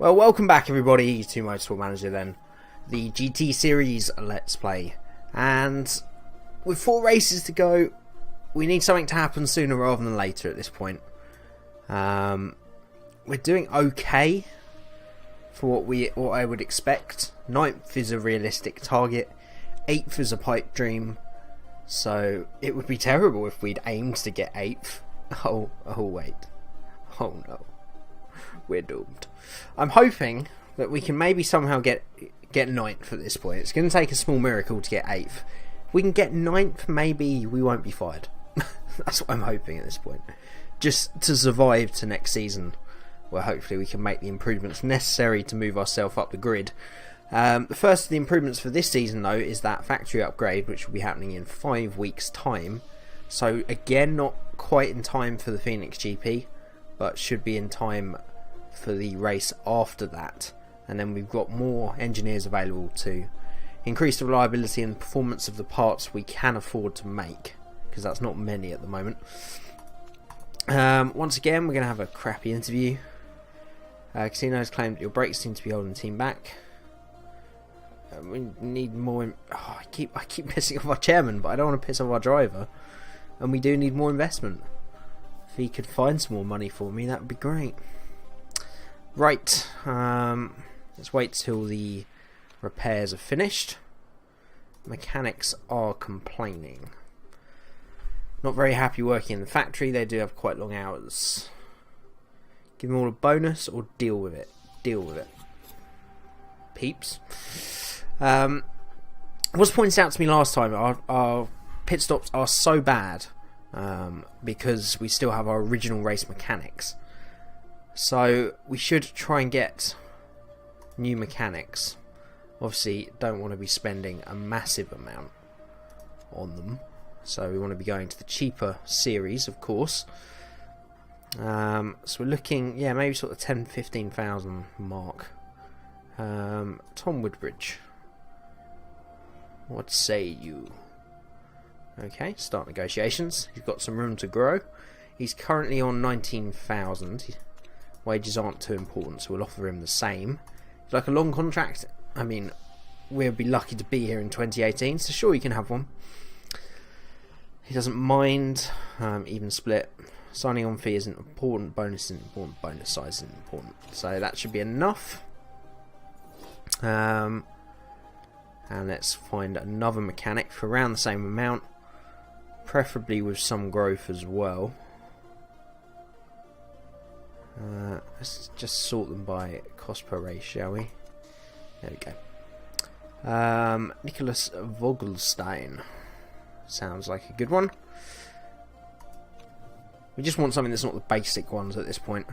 Well, welcome back everybody to Motorsport Manager then. The GT Series Let's Play. And with 4 races to go, we need something to happen sooner rather than later at this point. We're doing okay for what I would expect. 9th is a realistic target. 8th is a pipe dream. So it would be terrible if we'd aimed to get 8th. Oh wait. Oh no. We're doomed. I'm hoping that we can maybe somehow get 9th at this point. It's going to take a small miracle to get 8th. If we can get 9th, maybe we won't be fired. That's what I'm hoping at this point. Just to survive to next season, where hopefully we can make the improvements necessary to move ourselves up the grid. The first of the improvements for this season, though, is that factory upgrade, which will be happening in 5 weeks' time. So again, not quite in time for the Phoenix GP, but should be in time for the race after that. And then we've got more engineers available to increase the reliability and performance of the parts we can afford to make, because that's not many at the moment. Once again, we're going to have a crappy interview. Casino has claimed that your brakes seem to be holding the team back. We need more. I keep pissing off our chairman, but I don't want to piss off our driver. And we do need more investment. If he could find some more money for me, that would be great. Right, let's wait till the repairs are finished. Mechanics are complaining. Not very happy working in the factory. They do have quite long hours. Give them all a bonus or deal with it. Deal with it. Peeps. It was pointed out to me last time, our pit stops are so bad because we still have our original race mechanics. So we should try and get new mechanics. Obviously don't want to be spending a massive amount on them. So we want to be going to the cheaper series, of course. So we're looking, yeah, maybe sort of 10,000–15,000 mark. Tom Woodbridge, what say you? Okay, start negotiations. He's got some room to grow. He's currently on 19,000. Wages aren't too important, so we'll offer him the same. Like a long contract, I mean, we'll be lucky to be here in 2018, so sure, you can have one. He doesn't mind. Even split. Signing on fee isn't important. Bonus isn't important. Bonus size isn't important. So that should be enough. And let's find another mechanic for around the same amount, preferably with some growth as well. Let's just sort them by cost per race, shall we? There we go. Nicholas Vogelstein sounds like a good one. We just want something that's not the basic ones at this point.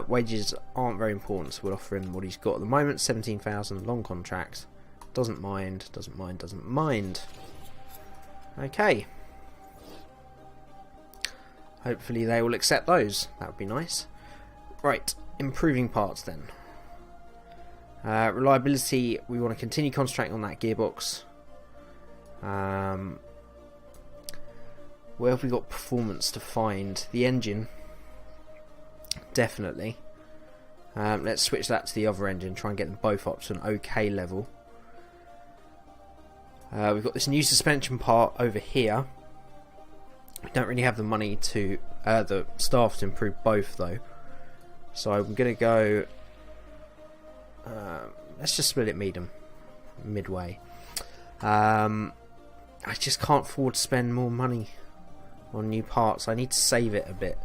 Wages aren't very important, so we'll offer him what he's got at the moment. 17,000, long contract. Doesn't mind, doesn't mind, doesn't mind. Okay. Hopefully they will accept those. That would be nice. Right, improving parts then. Reliability, we want to continue concentrating on that gearbox. Where have we got performance to find? The engine. Definitely. Let's switch that to the other engine. Try and get them both up to an okay level. We've got this new suspension part over here. We don't really have the money to the staff to improve both though, so I'm gonna go. Let's just split it midway. I just can't afford to spend more money on new parts. I need to save it a bit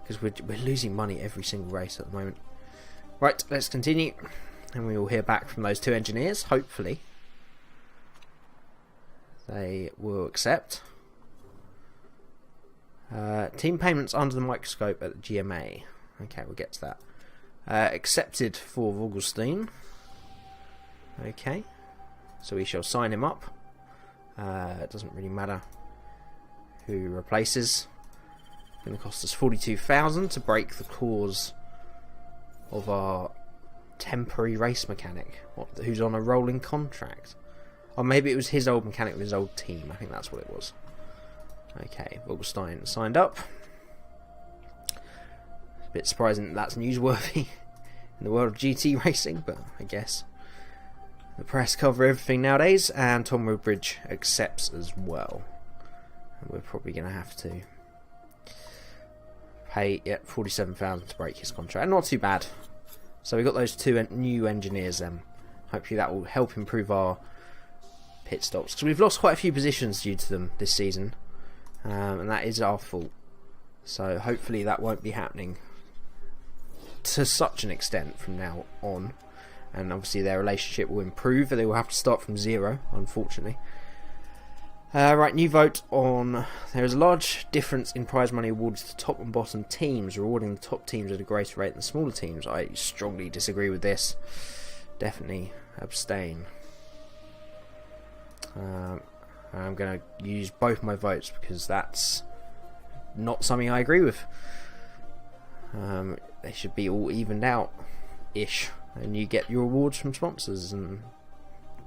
because we're losing money every single race at the moment. Right, let's continue, and we will hear back from those 2 engineers. Hopefully, they will accept. Team payments under the microscope at the GMA. Okay, we'll get to that. Accepted for Vogelstein. Okay, so we shall sign him up. It doesn't really matter who replaces. It's going to cost us 42,000 to break the clause of our temporary race mechanic, who's on a rolling contract. Or maybe it was his old mechanic with his old team. I think that's what it was. Okay, Vogelstein signed up. A bit surprising that's newsworthy. in the world of GT racing, but I guess the press cover everything nowadays, and Tom Woodbridge accepts as well. And we're probably going to have to pay $47,000 to break his contract. Not too bad. So we got those two new engineers then. Hopefully that will help improve our pit stops, because we've lost quite a few positions due to them this season, and that is our fault. So hopefully that won't be happening to such an extent from now on. And obviously their relationship will improve, but they will have to start from zero, unfortunately. Right, new vote on... There is a large difference in prize money awarded to the top and bottom teams, rewarding the top teams at a greater rate than the smaller teams. I strongly disagree with this. Definitely abstain. I'm going to use both my votes because that's not something I agree with. They should be all evened out-ish. And you get your awards from sponsors and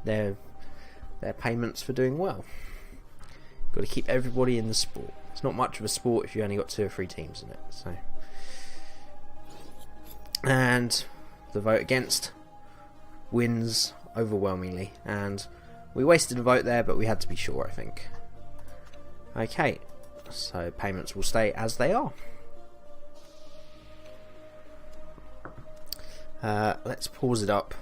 their payments for doing well. Got to keep everybody in the sport. It's not much of a sport if you only got 2 or 3 teams in it. So, and the vote against wins overwhelmingly. And we wasted a vote there, but we had to be sure, I think. Okay, so payments will stay as they are. Let's pause it up.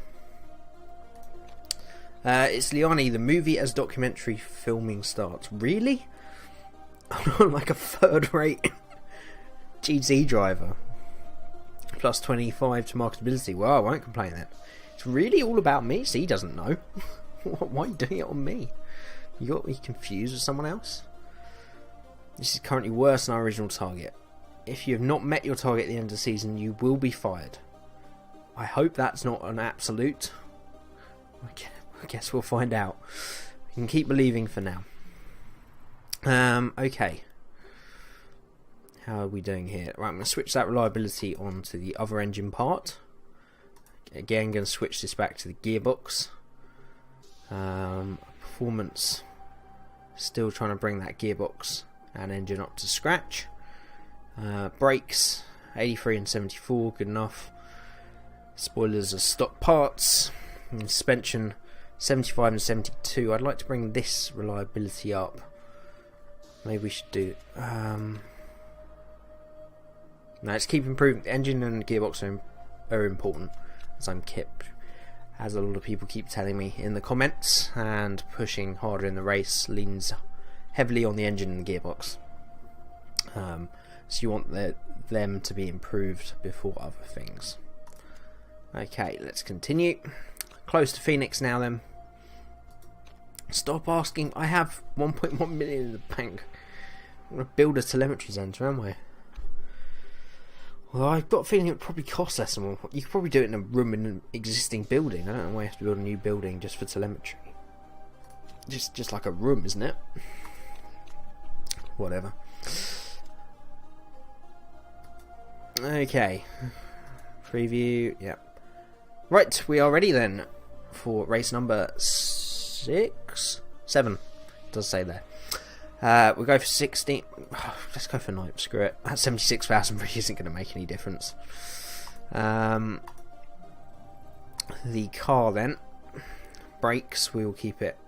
It's Liani, the movie as documentary filming starts. Really? I'm like a third-rate GT driver. Plus 25 to marketability. Well, I won't complain then. It's really all about me, so he doesn't know. Why are you doing it on me? You got me confused with someone else? This is currently worse than our original target. If you have not met your target at the end of the season, you will be fired. I hope that's not an absolute. I guess we'll find out. We can keep believing for now. Okay. How are we doing here? Right, I'm going to switch that reliability on to the other engine part. Again, going to switch this back to the gearbox. Performance. Still trying to bring that gearbox and engine up to scratch. Brakes. 83 and 74, good enough. Spoilers are stock parts. And suspension 75 and 72. I'd like to bring this reliability up. Maybe we should do. No, let's keep improving. The engine and gearbox are important, as a lot of people keep telling me in the comments. And pushing harder in the race leans heavily on the engine and the gearbox. So you want them to be improved before other things. Okay, let's continue. Close to Phoenix now then. Stop asking. I have 1.1 million in the bank. I'm going to build a telemetry centre, am I? Well, I've got a feeling it would probably cost less than one. You could probably do it in a room in an existing building. I don't know why you have to build a new building just for telemetry. Just like a room, isn't it? Whatever. Okay. Preview, yep. Right, we are ready then for race number 7. It does say there. We'll go for 16. Oh, let's go for 9. Screw it. That 76,000 really isn't going to make any difference. The car then. Brakes, we will keep it.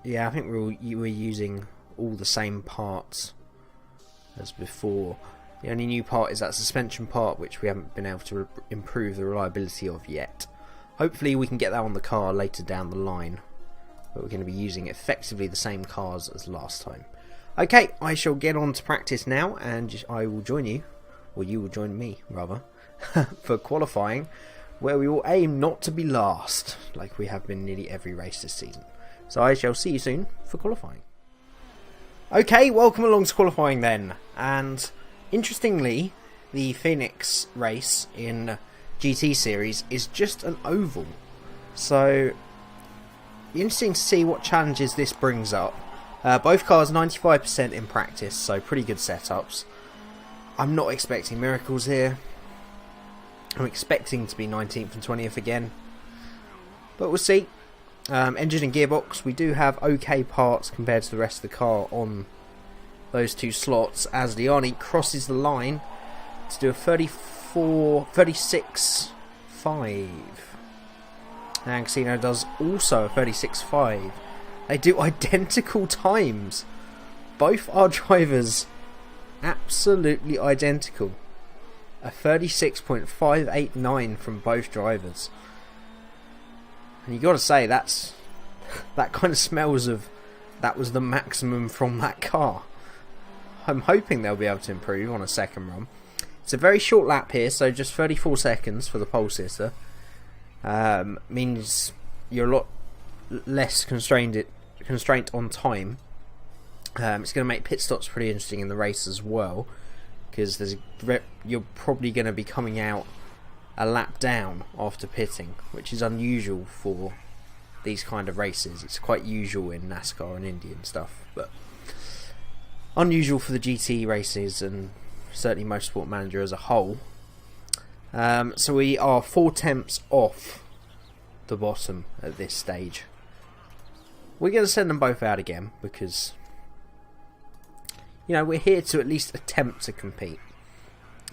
Yeah, I think we're using all the same parts as before. The only new part is that suspension part, which we haven't been able to improve the reliability of yet. Hopefully we can get that on the car later down the line, but we're going to be using effectively the same cars as last time. Okay, I shall get on to practice now, and I will join you, or you will join me rather, for qualifying, where we will aim not to be last, like we have been nearly every race this season. So I shall see you soon for qualifying. Okay, welcome along to qualifying then, and interestingly, the Phoenix race in GT Series is just an oval. So, interesting to see what challenges this brings up. Both cars 95% in practice, so pretty good setups. I'm not expecting miracles here. I'm expecting to be 19th and 20th again. But we'll see. Engine and gearbox, we do have okay parts compared to the rest of the car on those two slots, as Liani crosses the line to do a 36.5. And Casino does also a 36.5. They do identical times. Both our drivers absolutely identical. A 36.589 from both drivers. And you got to say that kind of smells of that was the maximum from that car. I'm hoping they'll be able to improve on a second run. It's a very short lap here, so just 34 seconds for the pole sitter. Means you're a lot less constraint on time. It's going to make pit stops pretty interesting in the race as well, because you're probably going to be coming out a lap down after pitting, which is unusual for these kind of races. It's quite usual in NASCAR and Indy and stuff, but unusual for the GT races and certainly Motorsport Manager as a whole. So we are 4 tenths off the bottom at this stage. We're going to send them both out again because, you know, we're here to at least attempt to compete,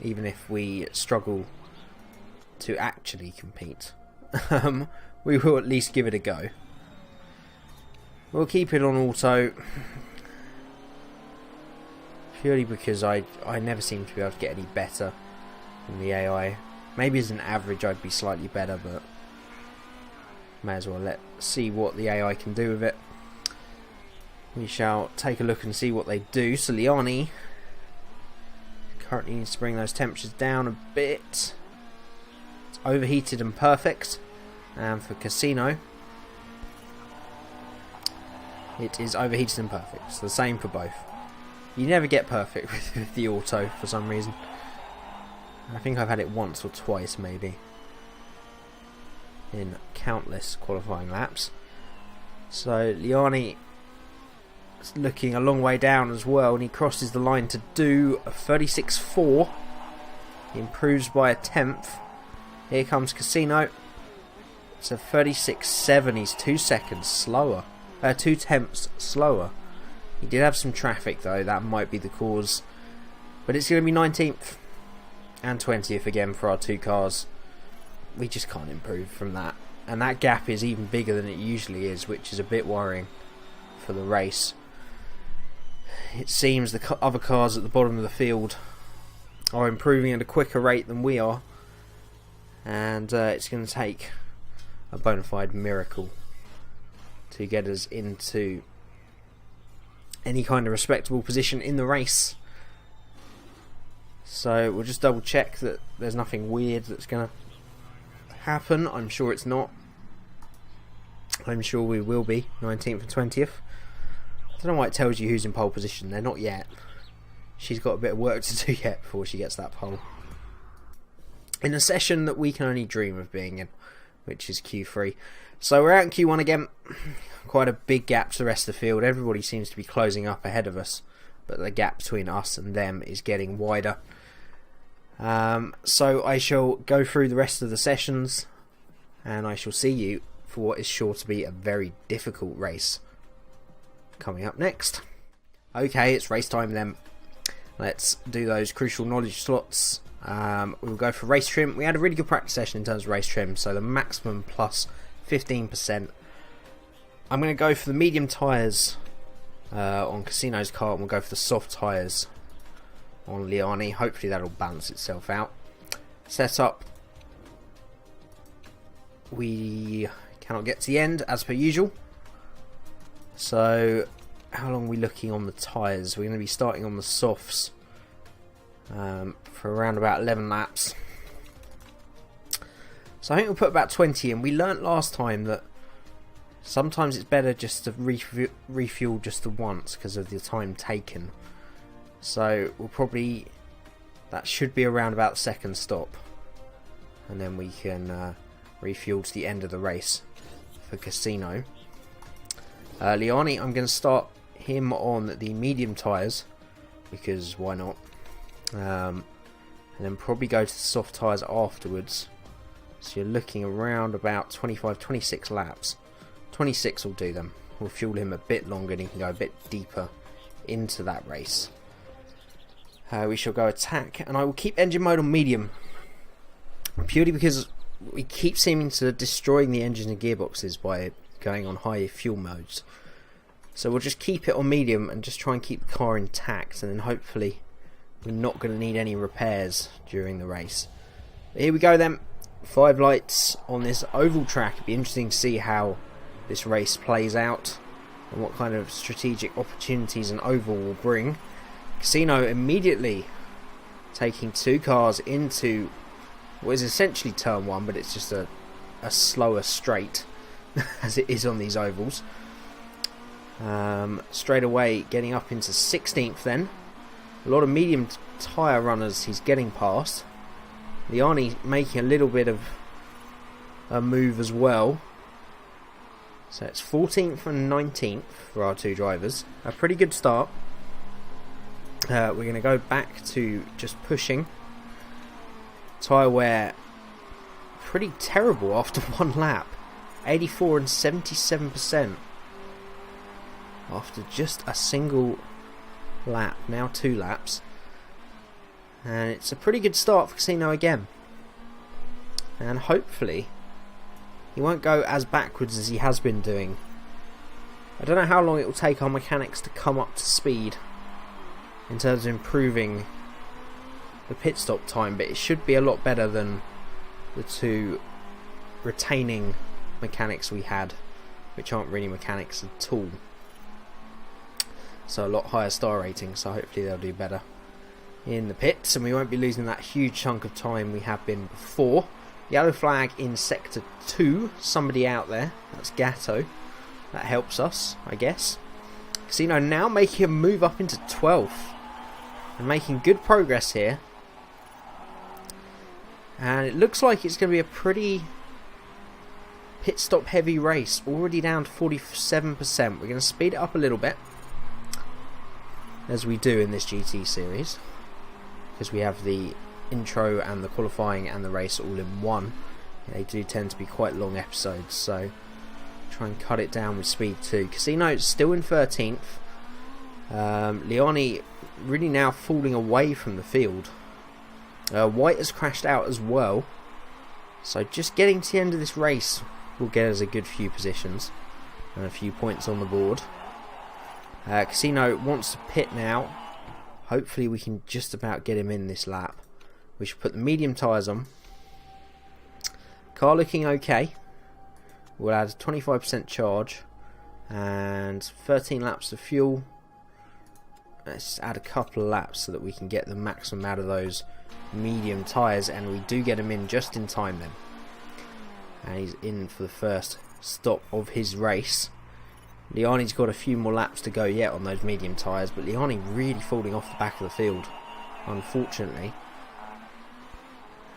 even if we struggle to actually compete. We will at least give it a go. We'll keep it on auto, purely because I never seem to be able to get any better than the AI. Maybe as an average I'd be slightly better, but may as well see what the AI can do with it. We shall take a look and see what they do. So Liani currently needs to bring those temperatures down a bit. It's overheated and perfect. And for Casino, it is overheated and perfect. So the same for both. You never get perfect with the auto for some reason. I think I've had it once or twice maybe in countless qualifying laps. So Liani is looking a long way down as well, and he crosses the line to do a 36.4. He improves by a tenth. Here comes Casino. It's a 36.7. He's 2 seconds slower. 2 tenths slower. He did have some traffic though, that might be the cause. But it's going to be 19th and 20th again for our two cars. We just can't improve from that. And that gap is even bigger than it usually is, which is a bit worrying for the race. It seems the other cars at the bottom of the field are improving at a quicker rate than we are. And it's going to take a bona fide miracle to get us into any kind of respectable position in the race. So we'll just double check that there's nothing weird that's going to happen. I'm sure it's not. I'm sure we will be 19th and 20th. I don't know why it tells you who's in pole position. They're not yet. She's got a bit of work to do yet before she gets that pole. In a session that we can only dream of being in, which is Q3. So we're out in Q1 again. Quite a big gap to the rest of the field. Everybody seems to be closing up ahead of us, but the gap between us and them is getting wider. So I shall go through the rest of the sessions, and I shall see you for what is sure to be a very difficult race coming up next. Okay, it's race time then. Let's do those crucial knowledge slots. We'll go for race trim. We had a really good practice session in terms of race trim, so the maximum plus 15%. I'm going to go for the medium tyres on Casino's car, and we'll go for the soft tyres on Liani. Hopefully that'll balance itself out. Setup. We cannot get to the end as per usual. So how long are we looking on the tyres? We're going to be starting on the softs for around about 11 laps. So I think we'll put about 20 in. We learnt last time that sometimes it's better just to refuel just the once because of the time taken. So we'll probably, that should be around about the second stop, and then we can refuel to the end of the race for Casino. Liani, I'm going to start him on the medium tyres because why not, and then probably go to the soft tyres afterwards. So you're looking around about 25-26 laps. 26 will do them. We'll fuel him a bit longer and he can go a bit deeper into that race. We shall go attack, and I will keep engine mode on medium purely because we keep seeming to destroying the engines and gearboxes by going on high fuel modes. So we'll just keep it on medium and just try and keep the car intact, and then hopefully we're not going to need any repairs during the race. But here we go then, 5 lights on this oval track. It'll be interesting to see how this race plays out and what kind of strategic opportunities an oval will bring. Casino immediately taking 2 cars into what is essentially turn 1, but it's just a slower straight as it is on these ovals. Straight away getting up into 16th then. A lot of medium tyre runners he's getting past. Liani making a little bit of a move as well. So it's 14th and 19th for our 2 drivers. A pretty good start. We're going to go back to just pushing. Tyre wear pretty terrible after 1 lap. 84 and 77% after just a single lap. Now 2 laps. And it's a pretty good start for Casino again. And hopefully he won't go as backwards as he has been doing. I don't know how long it will take our mechanics to come up to speed in terms of improving the pit stop time, but it should be a lot better than the 2 retaining mechanics we had, which aren't really mechanics at all. So a lot higher star rating, so hopefully they'll do better in the pits and we won't be losing that huge chunk of time we have been before. Yellow flag in sector 2, somebody out there, that's Gatto. That helps us, I guess. Casino now making a move up into 12th and making good progress here. And it looks like it's going to be a pretty pit stop heavy race, already down to 47%. We're going to speed it up a little bit, as we do in this GT series, because we have the intro and the qualifying and the race all in one. They do tend to be quite long episodes, so try and cut it down with speed too. Casino still in 13th. Liani really now falling away from the field. White has crashed out as well, so just getting to the end of this race will get us a good few positions and a few points on the board. Casino wants to pit now. Hopefully we can just about get him in this lap. We should put the medium tyres on. Car looking okay. We'll add a 25% charge and 13 laps of fuel. Let's add a couple of laps so that we can get the maximum out of those medium tyres, and we do get him in just in time then. And he's in for the first stop of his race. Liani's got a few more laps to go yet on those medium tyres, but Liani really falling off the back of the field, unfortunately.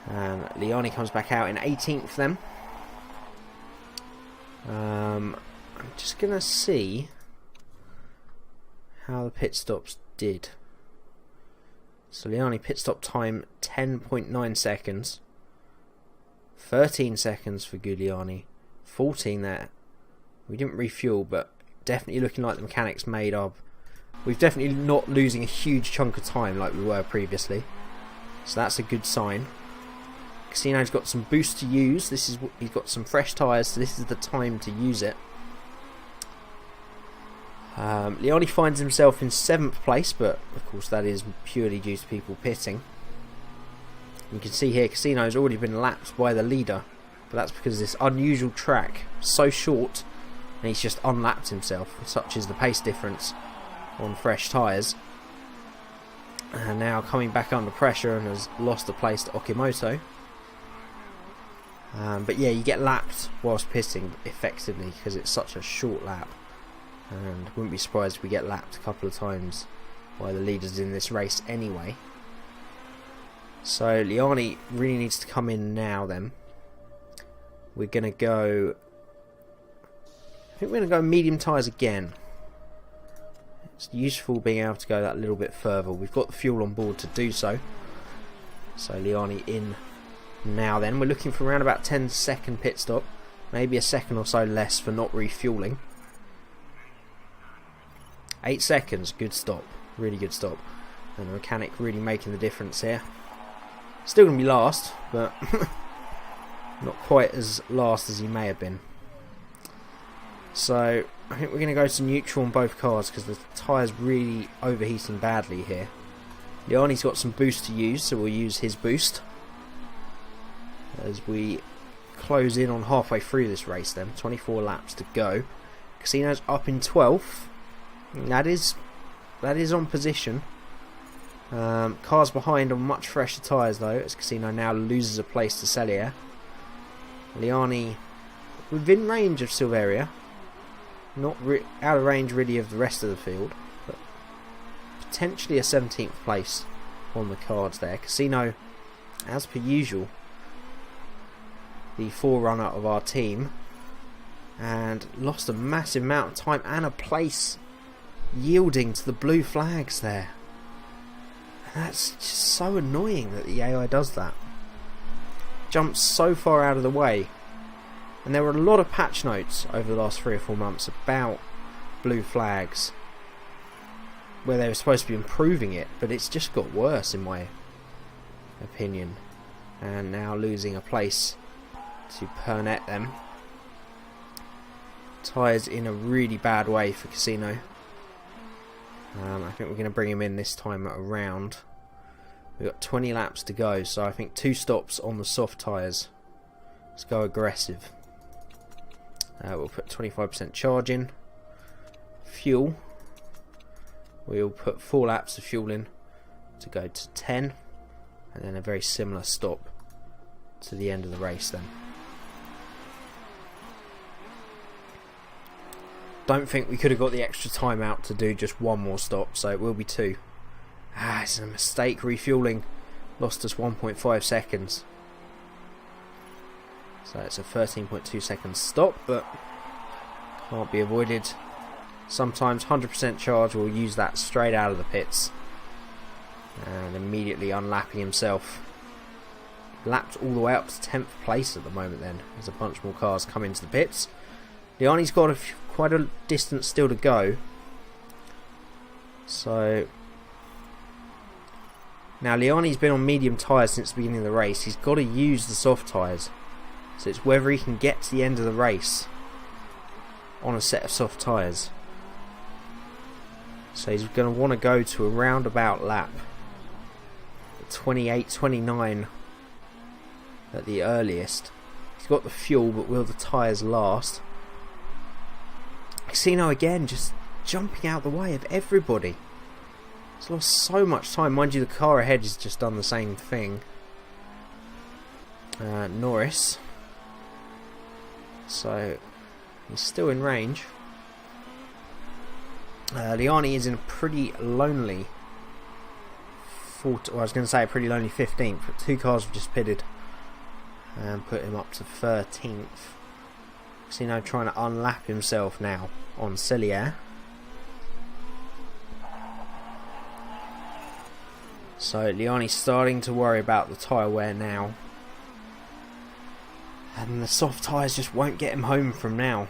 Liani comes back out in 18th then. I'm just going to see how the pit stops did. So Liani pit stop time 10.9 seconds. 13 seconds for Giuliani. 14 there. We didn't refuel, but definitely looking like the mechanics made up. We've definitely not losing a huge chunk of time like we were previously. So that's a good sign. Casino's got some boost to use. He's got some fresh tyres, so this is the time to use it. Liani finds himself in 7th place, but of course that is purely due to people pitting. You can see here Casino's already been lapped by the leader, but that's because of this unusual track, so short, and he's just unlapped himself. Such is the pace difference on fresh tyres. And now coming back under pressure and has lost the place to Okimoto. But yeah, you get lapped whilst pitting effectively because it's such a short lap. And wouldn't be surprised if we get lapped a couple of times by the leaders in this race anyway. So Liani really needs to come in now then. We're going to go... I think we're going to go medium tyres again. It's useful being able to go that little bit further. We've got the fuel on board to do so. So Liani in now then. We're looking for around about 10-second pit stop. Maybe a second or so less for not refueling. 8 seconds, good stop, really good stop, and the mechanic really making the difference here. Still going to be last, but Not quite as last as he may have been. So I think we're going to go to neutral on both cars because the tyre's really overheating badly here. Liani's got some boost to use, so we'll use his boost as we close in on halfway through this race then. 24 laps to go. Casino's up in 12th. That is on position. Cars behind on much fresher tyres though, as Casino now loses a place to Cellier. Liani within range of Silveria, not out of range really of the rest of the field, but potentially a 17th place on the cards there. Casino, as per usual, the forerunner of our team, and lost a massive amount of time and a place, yielding to the blue flags there. And that's just so annoying that the AI does that. Jumps so far out of the way. And there were a lot of patch notes over the last 3 or 4 months about blue flags, where they were supposed to be improving it, but it's just got worse in my opinion. And now losing a place to Pernet them. Tyres in a really bad way for Casino. I think we're going to bring him in this time around. We've got 20 laps to go, so I think 2 stops on the soft tyres. Let's go aggressive. We'll put 25% charge in. Fuel. We'll put 4 laps of fuel in to go to 10. And then a very similar stop to the end of the race then. Don't think we could have got the extra time out to do just 1 more stop, so it will be 2. It's a mistake refueling. Lost us 1.5 seconds. So it's a 13.2 second stop, but can't be avoided. Sometimes 100% charge will use that straight out of the pits. And immediately unlapping himself. Lapped all the way up to 10th place at the moment then. There's a bunch more cars come into the pits. Liani's got quite a distance still to go. So now Liani's been on medium tyres since the beginning of the race. He's got to use the soft tyres. So it's whether he can get to the end of the race on a set of soft tyres. So he's going to want to go to a roundabout lap 28, 29 at the earliest. He's got the fuel, but will the tyres last? Casino again just jumping out the way of everybody. He's lost so much time. Mind you, the car ahead has just done the same thing. Norris. So he's still in range. Liani is in a pretty lonely I was going to say a pretty lonely 15th, but 2 cars have just pitted and put him up to 13th. Casino trying to unlap himself now on Cellier. So Liani's starting to worry about the tyre wear now. And the soft tyres just won't get him home from now.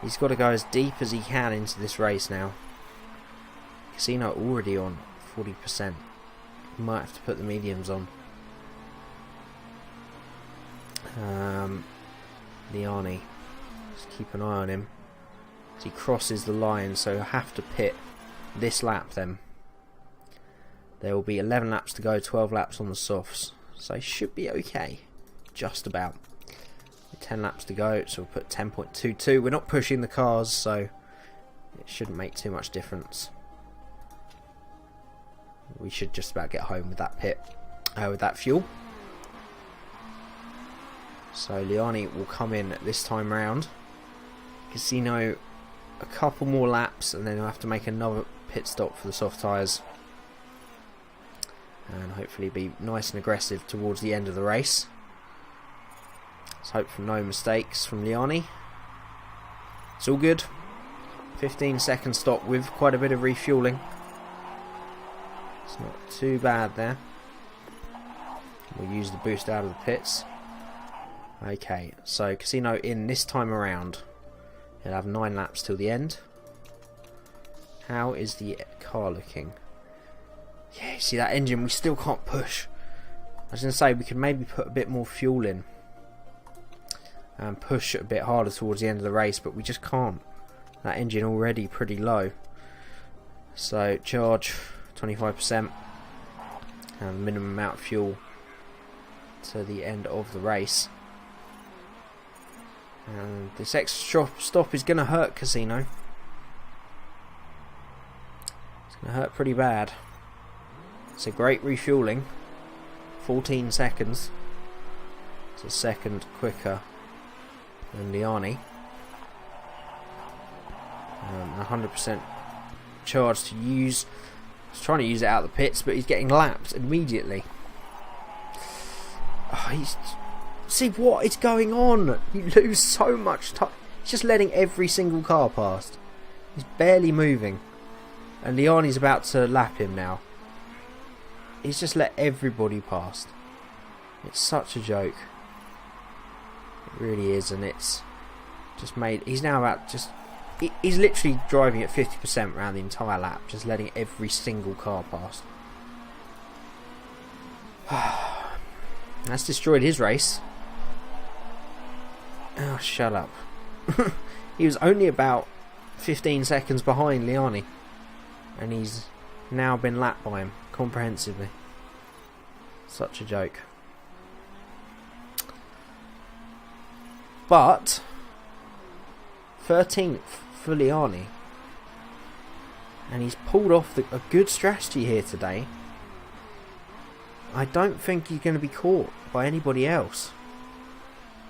He's got to go as deep as he can into this race now. Casino already on 40%. Might have to put the mediums on. Liani. Just keep an eye on him as he crosses the line, so he'll have to pit this lap then. There will be 11 laps to go, 12 laps on the softs, so he should be okay. Just about. 10 laps to go, so we'll put 10.22. We're not pushing the cars, so it shouldn't make too much difference. We should just about get home with that pit, with that fuel. So Liani will come in this time round. Casino a couple more laps, and then he'll have to make another pit stop for the soft tyres. And hopefully be nice and aggressive towards the end of the race. Let's hope for no mistakes from Liani. It's all good. 15-second stop with quite a bit of refueling. It's not too bad there. We'll use the boost out of the pits. Okay, so Casino in this time around. He'll have 9 laps till the end. How is the car looking? Yeah, you see that engine, we still can't push. I was going to say we could maybe put a bit more fuel in and push a bit harder towards the end of the race, but we just can't. That engine already pretty low. So charge 25% and minimum amount of fuel to the end of the race. And this extra stop is going to hurt Casino. It's going to hurt pretty bad. It's a great refueling. 14 seconds. It's a second quicker than Liani. 100% charge to use. He's trying to use it out of the pits, but he's getting lapped immediately. Oh, see what is going on? You lose so much time. He's just letting every single car past. He's barely moving. And Liani's about to lap him now. He's just let everybody past. It's such a joke. It really is, and it's just made... He's now about just... He's literally driving at 50% around the entire lap, just letting every single car past. That's destroyed his race. Oh, shut up. He was only about 15 seconds behind Liani, and he's now been lapped by him comprehensively. Such a joke. But 13th for Liani, and he's pulled off a good strategy here today. I don't think he's going to be caught by anybody else.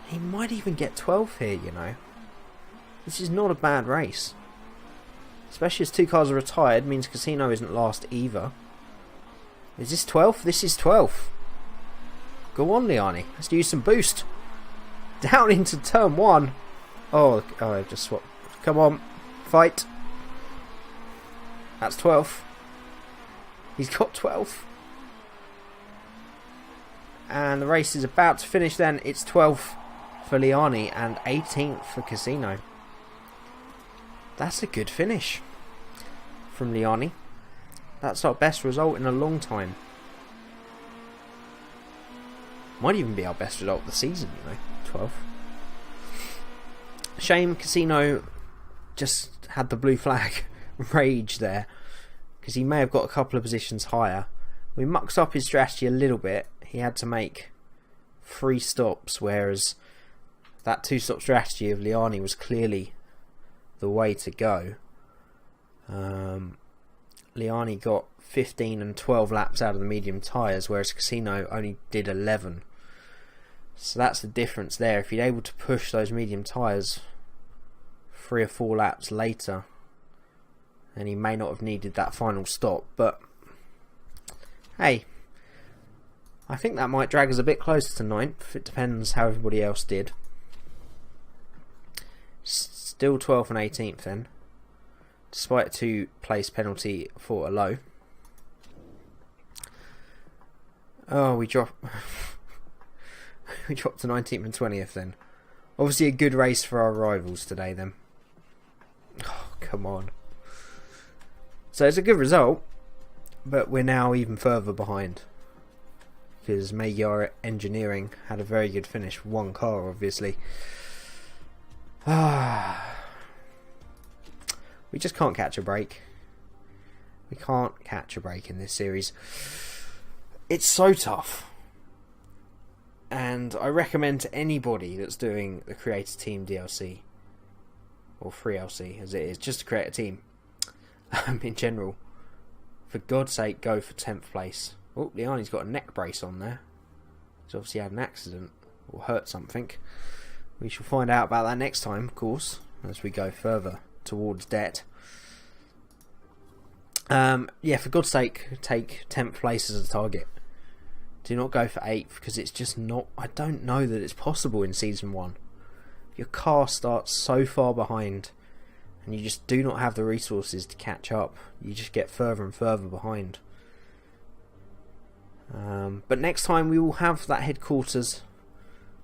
He might even get 12th here, you know. This is not a bad race. Especially as two cars are retired, means Casino isn't last either. Is this 12th? This is 12th. Go on, Liani. Let's use some boost. Down into turn 1. Oh, I just swapped. Come on. Fight. That's 12th. He's got 12th. And the race is about to finish then. It's 12th for Liani and 18th for Casino. That's a good finish from Liani. That's our best result in a long time. Might even be our best result of the season, you know. 12th. Shame Casino just had the blue flag rage there, because he may have got a couple of positions higher. We mucked up his strategy a little bit. He had to make 3 stops, whereas that 2-stop strategy of Liani was clearly the way to go. Liani got 15 and 12 laps out of the medium tyres, whereas Casino only did 11. So that's the difference there. If you're able to push those medium tyres 3 or 4 laps later, then he may not have needed that final stop. But hey, I think that might drag us a bit closer to 9th. It depends how everybody else did. Still 12th and 18th then, despite a 2-place penalty for a low. Oh, we dropped we dropped to 19th and 20th then. Obviously a good race for our rivals today then. Oh, come on. So it's a good result, but we're now even further behind, because Magyar Engineering had a very good finish. 1 car, obviously. We just can't catch a break. We can't catch a break in this series. It's so tough. And I recommend to anybody that's doing the Creator Team DLC, or Free LC as it is, just to create a team in general, for God's sake, go for 10th place. Oh, Liani's got a neck brace on there. He's obviously had an accident or hurt something. We shall find out about that next time, of course, as we go further towards debt. Yeah, for God's sake, take 10th place as a target. Do not go for 8th, because it's just not... I don't know that it's possible in Season 1. Your car starts so far behind, and you just do not have the resources to catch up. You just get further and further behind. But next time we will have that headquarters,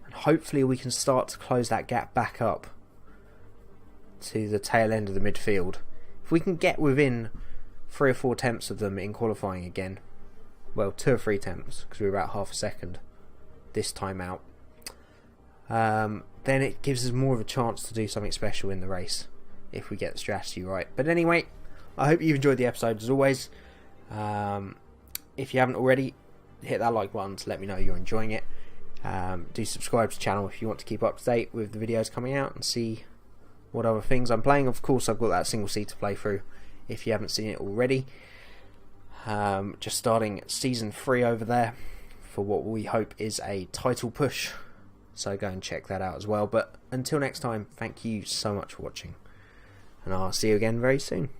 and hopefully we can start to close that gap back up to the tail end of the midfield. If we can get within 3 or 4 attempts of them in qualifying again, well, 2 or 3 attempts, because we were about half a second this time out, then it gives us more of a chance to do something special in the race if we get the strategy right. But anyway, I hope you've enjoyed the episode as always. If you haven't already, hit that like button to let me know you're enjoying it. Do subscribe to the channel if you want to keep up to date with the videos coming out and see what other things I'm playing. Of course, I've got that single seat to play through if you haven't seen it already. Just starting season 3 over there for what we hope is a title push, so go and check that out as well. But until next time, thank you so much for watching, and I'll see you again very soon.